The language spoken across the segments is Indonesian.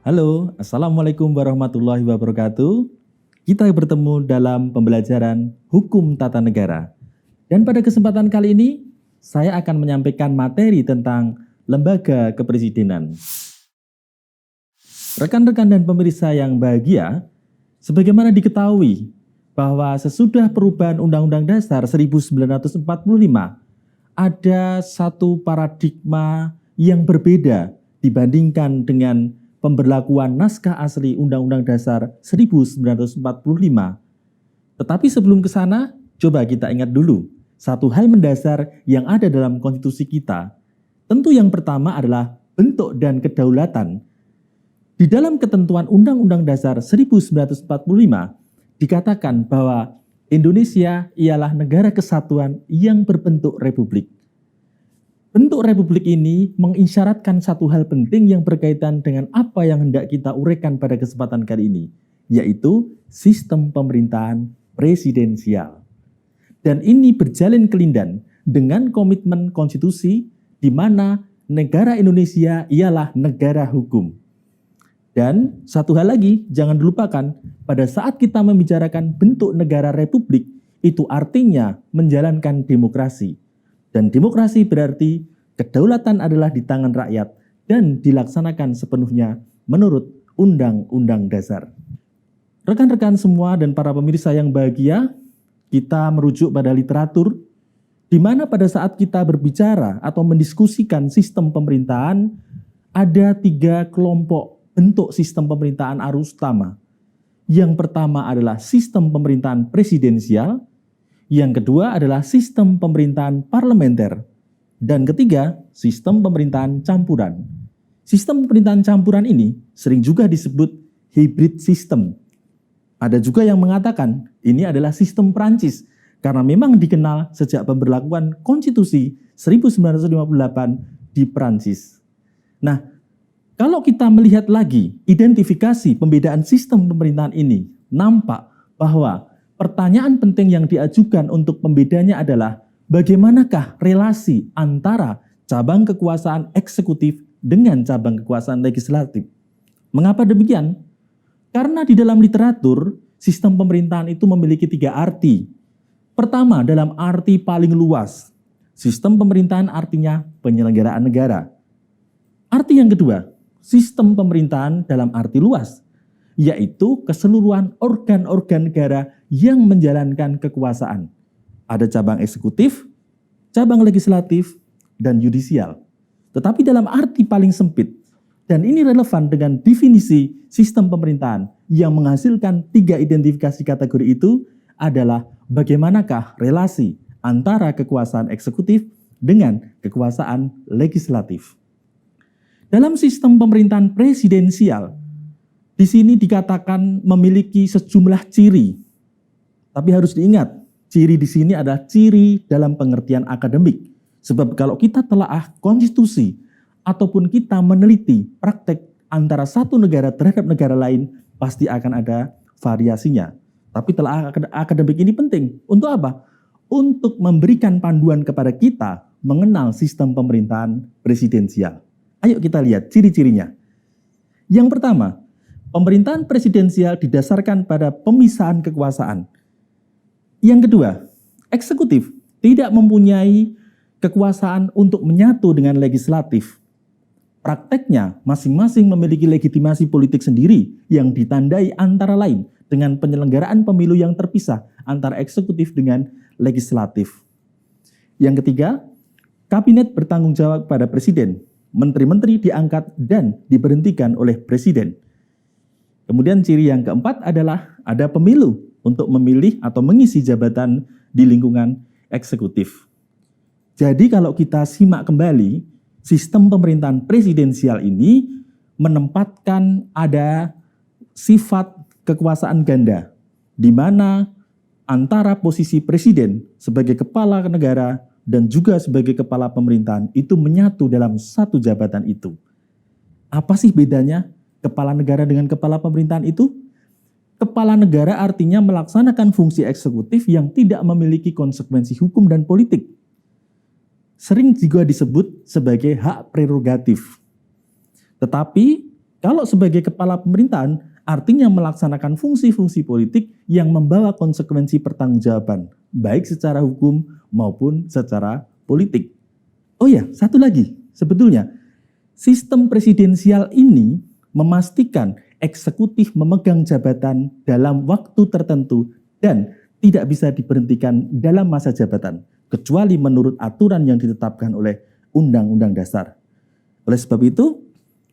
Halo, Assalamualaikum warahmatullahi wabarakatuh. Kita bertemu dalam pembelajaran Hukum Tata Negara. Dan pada kesempatan kali ini, saya akan menyampaikan materi tentang lembaga kepresidenan. Rekan-rekan dan pemirsa yang bahagia, sebagaimana diketahui bahwa sesudah perubahan Undang-Undang Dasar 1945, ada satu paradigma yang berbeda dibandingkan dengan pemberlakuan naskah asli Undang-Undang Dasar 1945. Tetapi sebelum ke sana, coba kita ingat dulu satu hal mendasar yang ada dalam konstitusi kita. Tentu yang pertama adalah bentuk dan kedaulatan. Di dalam ketentuan Undang-Undang Dasar 1945 dikatakan bahwa Indonesia ialah negara kesatuan yang berbentuk republik. Bentuk republik ini mengisyaratkan satu hal penting yang berkaitan dengan apa yang hendak kita uraikan pada kesempatan kali ini, yaitu sistem pemerintahan presidensial. Dan ini berjalin kelindan dengan komitmen konstitusi di mana negara Indonesia ialah negara hukum. Dan satu hal lagi, jangan dilupakan, pada saat kita membicarakan bentuk negara republik, itu artinya menjalankan demokrasi. Dan demokrasi berarti kedaulatan adalah di tangan rakyat dan dilaksanakan sepenuhnya menurut Undang-Undang Dasar. Rekan-rekan semua dan para pemirsa yang bahagia, kita merujuk pada literatur, di mana pada saat kita berbicara atau mendiskusikan sistem pemerintahan, ada 3 kelompok bentuk sistem pemerintahan arus utama. Yang pertama adalah sistem pemerintahan presidensial, yang kedua adalah sistem pemerintahan parlementer, dan ketiga, sistem pemerintahan campuran. Sistem pemerintahan campuran ini sering juga disebut hybrid system. Ada juga yang mengatakan ini adalah sistem Prancis, karena memang dikenal sejak pemberlakuan konstitusi 1958 di Prancis. Nah, kalau kita melihat lagi identifikasi pembedaan sistem pemerintahan ini, nampak bahwa pertanyaan penting yang diajukan untuk pembedanya adalah bagaimanakah relasi antara cabang kekuasaan eksekutif dengan cabang kekuasaan legislatif. Mengapa demikian? Karena di dalam literatur, sistem pemerintahan itu memiliki 3 arti. Pertama, dalam arti paling luas, sistem pemerintahan artinya penyelenggaraan negara. Arti yang kedua, sistem pemerintahan dalam arti luas, yaitu keseluruhan organ-organ negara yang menjalankan kekuasaan. Ada cabang eksekutif, cabang legislatif, dan yudisial. Tetapi dalam arti paling sempit, dan ini relevan dengan definisi sistem pemerintahan yang menghasilkan 3 identifikasi kategori itu adalah bagaimanakah relasi antara kekuasaan eksekutif dengan kekuasaan legislatif. Dalam sistem pemerintahan presidensial, di sini dikatakan memiliki sejumlah ciri. Tapi harus diingat, ciri di sini adalah ciri dalam pengertian akademik. Sebab kalau kita telaah konstitusi ataupun kita meneliti praktek antara satu negara terhadap negara lain, pasti akan ada variasinya. Tapi telaah akademik ini penting. Untuk apa? Untuk memberikan panduan kepada kita mengenal sistem pemerintahan presidensial. Ayo kita lihat ciri-cirinya. Yang pertama, pemerintahan presidensial didasarkan pada pemisahan kekuasaan. Yang kedua, eksekutif tidak mempunyai kekuasaan untuk menyatu dengan legislatif. Prakteknya, masing-masing memiliki legitimasi politik sendiri yang ditandai antara lain dengan penyelenggaraan pemilu yang terpisah antara eksekutif dengan legislatif. Yang ketiga, kabinet bertanggung jawab pada presiden. Menteri-menteri diangkat dan diberhentikan oleh presiden. Kemudian ciri yang keempat adalah ada pemilu untuk memilih atau mengisi jabatan di lingkungan eksekutif. Jadi kalau kita simak kembali, sistem pemerintahan presidensial ini menempatkan ada sifat kekuasaan ganda, di mana antara posisi presiden sebagai kepala negara dan juga sebagai kepala pemerintahan itu menyatu dalam satu jabatan itu. Apa sih bedanya kepala negara dengan kepala pemerintahan itu? Kepala negara artinya melaksanakan fungsi eksekutif yang tidak memiliki konsekuensi hukum dan politik. Sering juga disebut sebagai hak prerogatif. Tetapi Kalau sebagai kepala pemerintahan, artinya melaksanakan fungsi-fungsi politik yang membawa konsekuensi pertanggungjawaban, baik secara hukum maupun secara politik. Oh ya, satu lagi, sebetulnya sistem presidensial ini memastikan eksekutif memegang jabatan dalam waktu tertentu dan tidak bisa diberhentikan dalam masa jabatan, kecuali menurut aturan yang ditetapkan oleh Undang-Undang Dasar. Oleh sebab itu,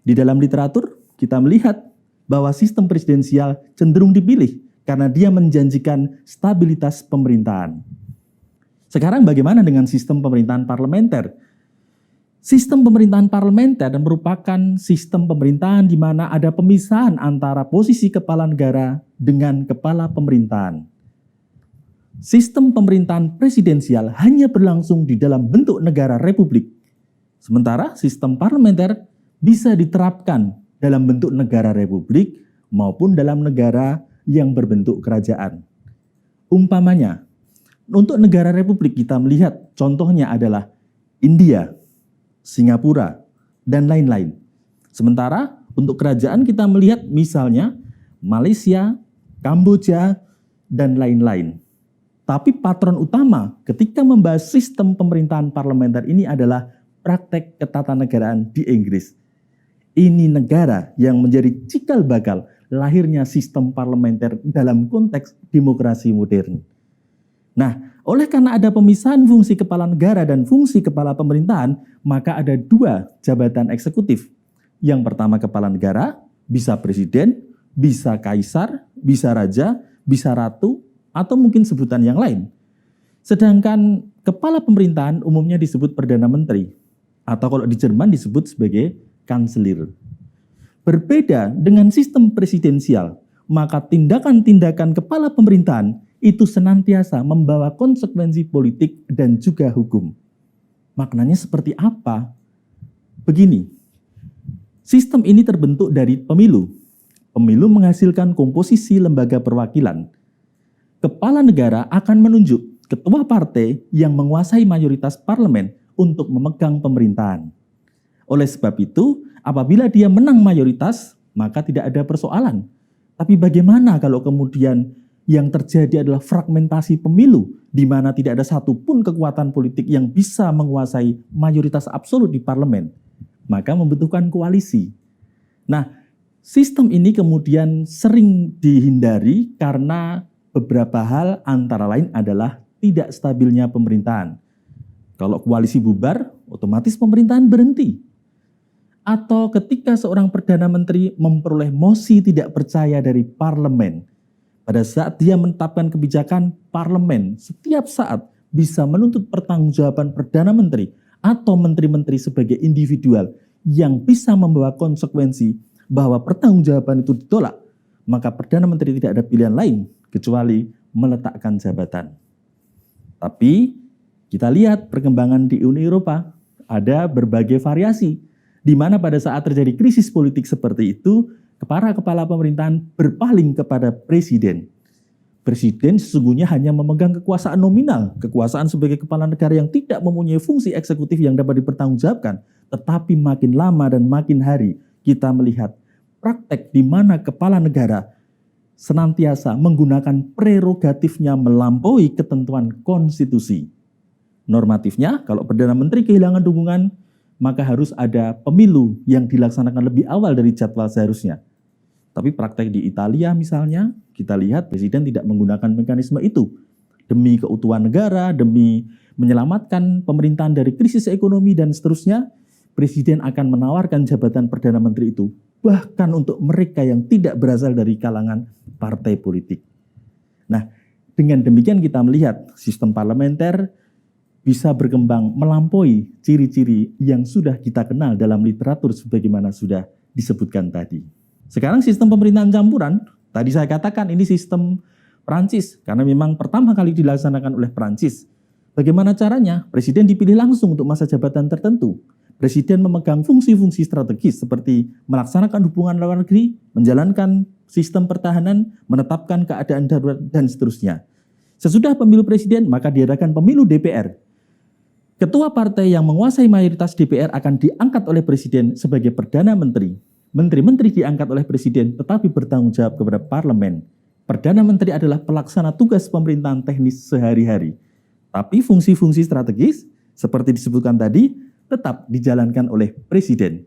di dalam literatur kita melihat bahwa sistem presidensial cenderung dipilih karena dia menjanjikan stabilitas pemerintahan. Sekarang bagaimana dengan sistem pemerintahan parlementer? Sistem pemerintahan parlementer merupakan sistem pemerintahan di mana ada pemisahan antara posisi kepala negara dengan kepala pemerintahan. Sistem pemerintahan presidensial hanya berlangsung di dalam bentuk negara republik. Sementara sistem parlementer bisa diterapkan dalam bentuk negara republik maupun dalam negara yang berbentuk kerajaan. Umpamanya, untuk negara republik kita melihat contohnya adalah India, Singapura, dan lain-lain. Sementara untuk kerajaan kita melihat misalnya Malaysia, Kamboja, dan lain-lain. Tapi patron utama ketika membahas sistem pemerintahan parlementer ini adalah praktek ketatanegaraan di Inggris. Ini negara yang menjadi cikal bakal lahirnya sistem parlementer dalam konteks demokrasi modern. Nah, oleh karena ada pemisahan fungsi kepala negara dan fungsi kepala pemerintahan, maka ada dua jabatan eksekutif. Yang pertama kepala negara, bisa presiden, bisa kaisar, bisa raja, bisa ratu, atau mungkin sebutan yang lain. Sedangkan kepala pemerintahan umumnya disebut Perdana Menteri, atau kalau di Jerman disebut sebagai Kanselir. Berbeda dengan sistem presidensial, maka tindakan-tindakan kepala pemerintahan itu senantiasa membawa konsekuensi politik dan juga hukum. Maknanya seperti apa? Begini, sistem ini terbentuk dari pemilu. Pemilu menghasilkan komposisi lembaga perwakilan. Kepala negara akan menunjuk ketua partai yang menguasai mayoritas parlemen untuk memegang pemerintahan. Oleh sebab itu, apabila dia menang mayoritas, maka tidak ada persoalan. Tapi bagaimana kalau kemudian yang terjadi adalah fragmentasi pemilu, di mana tidak ada satupun kekuatan politik yang bisa menguasai mayoritas absolut di parlemen? Maka membutuhkan koalisi. Nah, sistem ini kemudian sering dihindari karena beberapa hal, antara lain adalah tidak stabilnya pemerintahan. Kalau koalisi bubar, otomatis pemerintahan berhenti. Atau ketika seorang Perdana Menteri memperoleh mosi tidak percaya dari parlemen, pada saat dia menetapkan kebijakan, parlemen setiap saat bisa menuntut pertanggungjawaban Perdana Menteri atau menteri-menteri sebagai individual yang bisa membawa konsekuensi bahwa pertanggungjawaban itu ditolak, maka Perdana Menteri tidak ada pilihan lain kecuali meletakkan jabatan. Tapi kita lihat perkembangan di Uni Eropa, ada berbagai variasi, di mana pada saat terjadi krisis politik seperti itu, para kepala pemerintahan berpaling kepada presiden. Presiden sesungguhnya hanya memegang kekuasaan nominal, kekuasaan sebagai kepala negara yang tidak mempunyai fungsi eksekutif yang dapat dipertanggungjawabkan. Tetapi makin lama dan makin hari kita melihat praktek di mana kepala negara senantiasa menggunakan prerogatifnya melampaui ketentuan konstitusi. Normatifnya, kalau Perdana Menteri kehilangan dukungan, maka harus ada pemilu yang dilaksanakan lebih awal dari jadwal seharusnya. Tapi praktek di Italia misalnya, kita lihat presiden tidak menggunakan mekanisme itu. Demi keutuhan negara, demi menyelamatkan pemerintahan dari krisis ekonomi dan seterusnya, presiden akan menawarkan jabatan Perdana Menteri itu, bahkan untuk mereka yang tidak berasal dari kalangan partai politik. Nah, dengan demikian kita melihat sistem parlementer bisa berkembang melampaui ciri-ciri yang sudah kita kenal dalam literatur sebagaimana sudah disebutkan tadi. Sekarang sistem pemerintahan campuran, tadi saya katakan ini sistem Prancis, karena memang pertama kali dilaksanakan oleh Prancis. Bagaimana caranya? Presiden dipilih langsung untuk masa jabatan tertentu. Presiden memegang fungsi-fungsi strategis seperti melaksanakan hubungan luar negeri, menjalankan sistem pertahanan, menetapkan keadaan darurat, dan seterusnya. Sesudah pemilu presiden, maka diadakan pemilu DPR. Ketua partai yang menguasai mayoritas DPR akan diangkat oleh presiden sebagai Perdana Menteri. Menteri-menteri diangkat oleh presiden tetapi bertanggung jawab kepada parlemen. Perdana Menteri adalah pelaksana tugas pemerintahan teknis sehari-hari. Tapi fungsi-fungsi strategis seperti disebutkan tadi tetap dijalankan oleh presiden.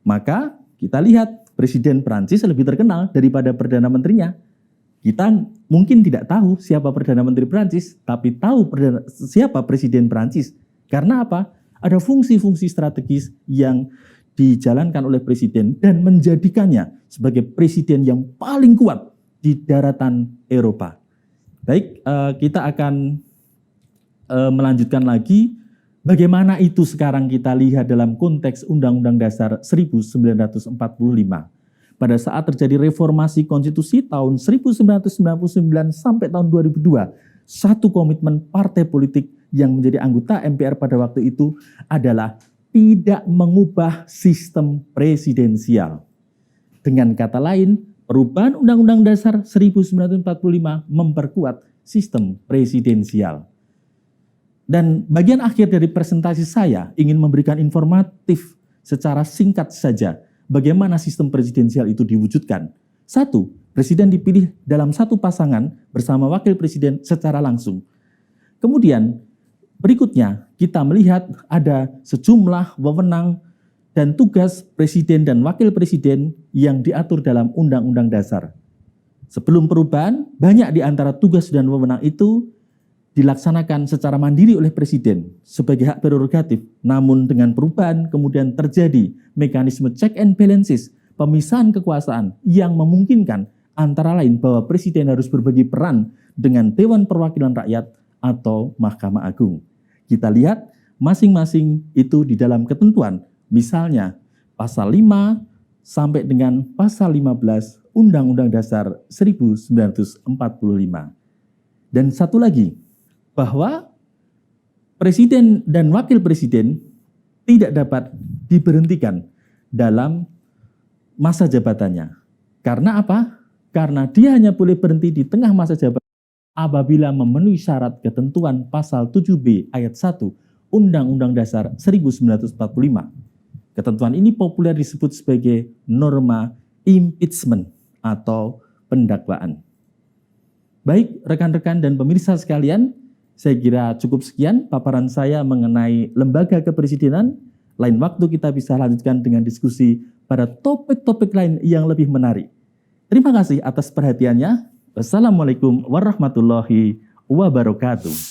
Maka kita lihat Presiden Prancis lebih terkenal daripada Perdana Menterinya. Kita mungkin tidak tahu siapa Perdana Menteri Prancis, tapi tahu siapa Presiden Prancis. Karena apa? Ada fungsi-fungsi strategis yang dijalankan oleh presiden dan menjadikannya sebagai presiden yang paling kuat di daratan Eropa. Baik, kita akan melanjutkan lagi bagaimana itu sekarang kita lihat dalam konteks Undang-Undang Dasar 1945. Pada saat terjadi reformasi konstitusi tahun 1999 sampai tahun 2002, satu komitmen partai politik yang menjadi anggota MPR pada waktu itu adalah tidak mengubah sistem presidensial. Dengan kata lain, perubahan Undang-Undang Dasar 1945 memperkuat sistem presidensial. Dan bagian akhir dari presentasi saya ingin memberikan informatif secara singkat saja bagaimana sistem presidensial itu diwujudkan. 1. Presiden dipilih dalam satu pasangan bersama wakil presiden secara langsung. Kemudian berikutnya kita melihat ada sejumlah wewenang dan tugas presiden dan wakil presiden yang diatur dalam Undang-Undang Dasar. Sebelum perubahan, banyak di antara tugas dan wewenang itu dilaksanakan secara mandiri oleh presiden sebagai hak prerogatif. Namun dengan perubahan kemudian terjadi mekanisme check and balances, pemisahan kekuasaan yang memungkinkan antara lain bahwa presiden harus berbagi peran dengan Dewan Perwakilan Rakyat atau Mahkamah Agung. Kita lihat masing-masing itu di dalam ketentuan. Misalnya pasal 5 sampai dengan pasal 15 Undang-Undang Dasar 1945. Dan satu lagi, bahwa presiden dan wakil presiden tidak dapat diberhentikan dalam masa jabatannya. Karena apa? Karena dia hanya boleh berhenti di tengah masa jabatan apabila memenuhi syarat ketentuan pasal 7B ayat 1 Undang-Undang Dasar 1945. Ketentuan ini populer disebut sebagai norma impeachment atau pendakwaan. Baik, rekan-rekan dan pemirsa sekalian, saya kira cukup sekian paparan saya mengenai lembaga kepresidenan. Lain waktu kita bisa lanjutkan dengan diskusi pada topik-topik lain yang lebih menarik. Terima kasih atas perhatiannya. Wassalamualaikum warahmatullahi wabarakatuh.